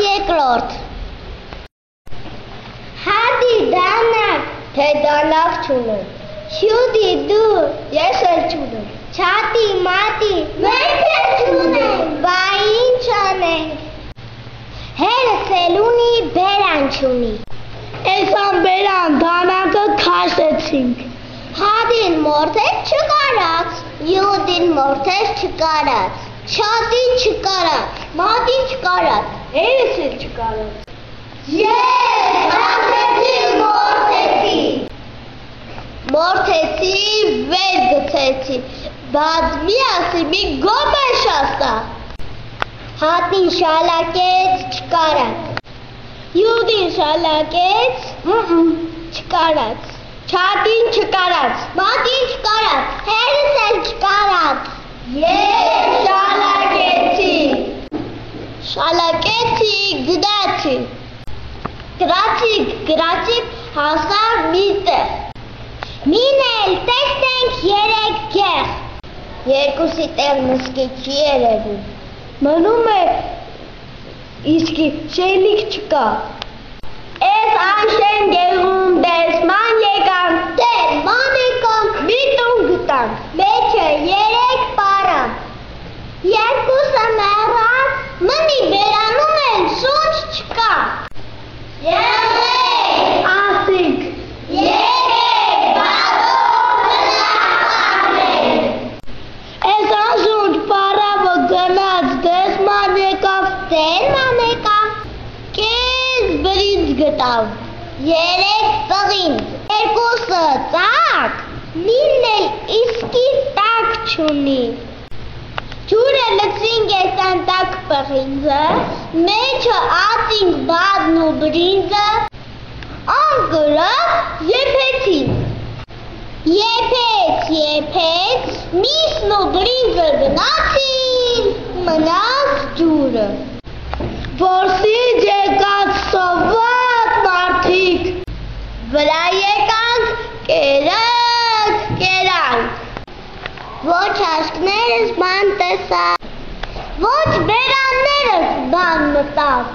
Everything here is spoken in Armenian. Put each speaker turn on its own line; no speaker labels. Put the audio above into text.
երկրորդ Հատի դանակ
Թե դանակ չունեմ
Շուտի դու
Ես էլ չունեմ
Չատի մատի մենք էլ չունենք Բա ինչ անենք Հերս էլ ունի բերան չունի
Էսան բերան դանակը քաշեցինք
Հատին մորթես չկարած Յուդին մորթես չկարած Չատի չկարած Մատի չկարած
Էս էլ չկարած
Ես հացեցի մորթեցի Մորթեցի վեր գցեցի Բայց մի ասի մի գոմեշ ասա Հատին շալակեց չկարած Յուդին շալակեց չկարած Չատին չկարած Մատին չկարած Հերս էլ չկարած Ես շալակեցի Շալակեցի գդացի Գրացիկ հասար մի տեղ Մին էլ տեսնենք երեք գեղ Երկուսի տեղ նսկի չի երևում
Մնում է իսկի շելիք չկա
Էս անշեն գեղում դեսման եկանք Դեսման եկանք
Մի տուն գտանք
Մեջը երեք պարան Երկուսը մեռան Մնի բերանում են շունչ չկա Եղեք
Ասիկ
Եղեք բատով մնախանեք
Էս անշունչ պարավը գնաց դեսման եկավ
Դերման եկավ
Կեզ բրինձ գտավ
Երեք ծղինձ Երկուսը ծակ Մինն էլ իսկի տակ չունի Ջուրը լծինք էսան տակ պղինձը Մեջը ածինք բադն ու բրինձը Անկրը եփեցին Եփեց Միսն ու բրինձը գնացին Մնաց ջուրը
Որսից եկած սոված մարդիկ
Վրա եկանք կերանք Ոչ աշկներս բան տեսավ Ոչ բերաններս բան մտավ